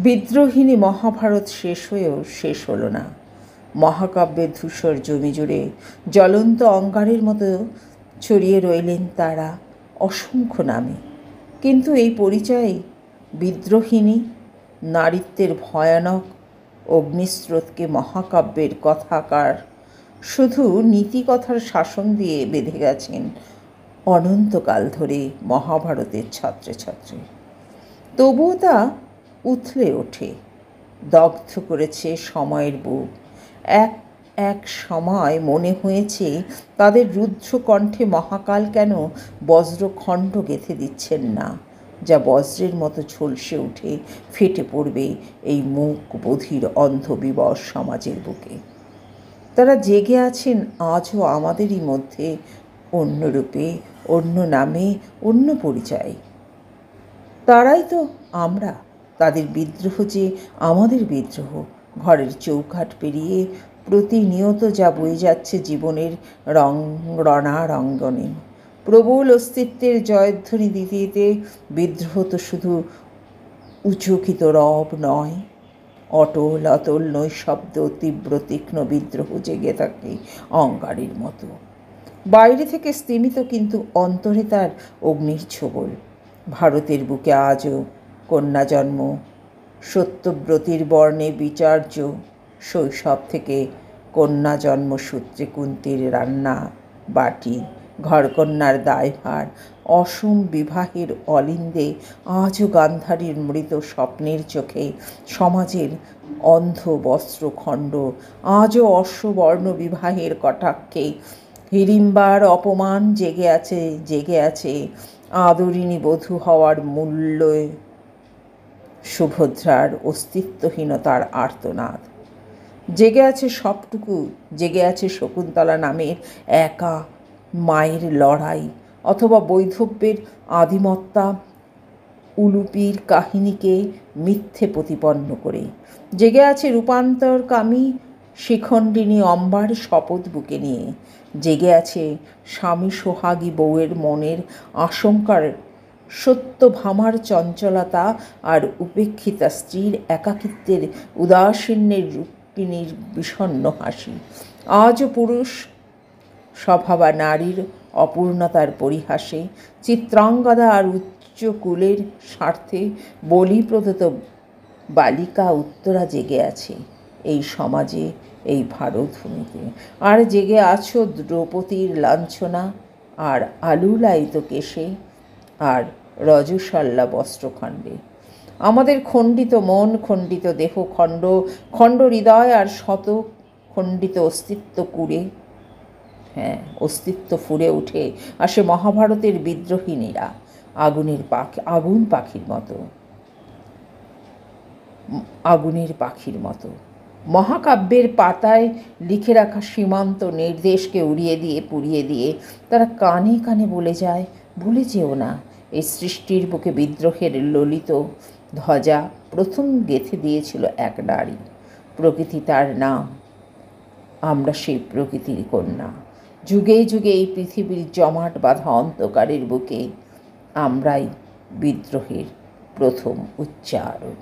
বিদ্রোহিণী মহাভারত শেষ হয়েও শেষ হলো না। মহাকাব্যের ধূসর জমি জুড়ে জ্বলন্ত অঙ্গারের মতো ছড়িয়ে রইলেন তারা অসংখ্য নামে। কিন্তু এই পরিচয়ে বিদ্রোহিণী নারীত্বের ভয়ানক অগ্নিস্রোতকে মহাকাব্যের কথাকার শুধু নীতিকথার শাসন দিয়ে বেঁধে গেছেন অনন্তকাল ধরে মহাভারতের ছত্রে ছত্রে। তবুও তা উথলে ওঠে, দগ্ধ করেছে সময়ের বুক। এক এক সময় মনে হয়েছে তাদের রুদ্ধ কণ্ঠে মহাকাল কেন বজ্রখণ্ড গেঁথে দিচ্ছেন না, যা বজ্রের মতো ঝলসে উঠে ফেটে পড়বে এই মুক বধির অন্ধবিবশ সমাজের বুকে। তারা জেগে আছেন আজও আমাদেরই মধ্যে, অন্য রূপে, অন্য নামে, অন্য পরিচয়ে। তারাই তো আমরা। তাদের বিদ্রোহ যে আমাদের বিদ্রোহ। ঘরের চৌকাঠ পেরিয়ে প্রতিনিয়ত যা বয়ে যাচ্ছে জীবনের রণারঙ্গনে। প্রবল অস্তিত্বের জয়ধ্বনি দিতে দিতে বিদ্রোহ তো শুধু উচকিত রব নয়, অটল অতল নৈশব্দ তীব্র তীক্ষ্ণ বিদ্রোহ জেগে থাকে অঙ্গারের মতো। বাইরে থেকে স্তিমিত, কিন্তু অন্তরে তার অগ্নির ছোবল। ভারতের বুকে আজও কন্যা জন্ম সত্যব্রতীর বর্ণে বিচার্য। শৈশব থেকে কন্যা জন্মসূত্রে কুন্তীর রান্না বাটি, ঘরকন্যার দায়ভার, অসম বিবাহের অলিন্দে আজও গান্ধারীর মৃত স্বপ্নের চোখে সমাজের অন্ধ বস্ত্রখণ্ড, আজও অশ্ববর্ণ বিবাহের কটাক্ষে হিড়িম্বার অপমান জেগে আছে আদরিণী বধূ হওয়ার মূল্যে সুভদ্রার অস্তিত্বহীনতার আর্তনাদ। জেগে আছে সবটুকু, জেগে আছে শকুন্তলা নামের একা মায়ের লড়াই, অথবা বৈধব্যের আদিমত্তা উলুপির কাহিনীকে মিথ্যে প্রতিপন্ন করে। জেগে আছে রূপান্তরকামী শিখণ্ডিনী অম্বার শপথ বুকে নিয়ে। জেগে আছে স্বামী সোহাগী বউয়ের মনের আশঙ্কার সত্যভামার চঞ্চলতা আর উপেক্ষিতা স্ত্রীর একাকিত্বের উদাসীন্যের রূপিণীর বিষণ্ণ হাসি। আজও পুরুষ স্বভাবা নারীর অপূর্ণতার পরিহাসে, চিত্রাঙ্গদা আর উচ্চকুলের স্বার্থে বলি প্রদত্ত বালিকা উত্তরা জেগে আছে এই সমাজে, এই ভারতভূমিতে। আর জেগে আছো দ্রৌপদীর লাঞ্ছনা আর আলুলায়িত কেশে আর রজস্বলা বস্ত্রখণ্ডে। আমাদের খণ্ডিত মন, খণ্ডিত দেহ, খণ্ড খণ্ড হৃদয় আর শত খণ্ডিত অস্তিত্ব কুড়ে, অস্তিত্ব ফুরে উঠে আসে মহাভারতের বিদ্রোহিণীরা আগুন পাখির মতো। মহাকাব্যের পাতায় লিখে রাখা সীমান্ত নির্দেশকে পুড়িয়ে দিয়ে তারা কানে কানে বলে যায়, ভুলে যেও না, এই সৃষ্টির বুকে বিদ্রোহের ললিত ধ্বজা প্রথম গেঁথে দিয়েছিল এক নারী। প্রকৃতি তার নাম, আমরা সেই প্রকৃতির কন্যা। যুগে যুগে এই পৃথিবীর জমাট বাঁধা অন্ধকারের বুকে আমরাই বিদ্রোহের প্রথম উচ্চারণ।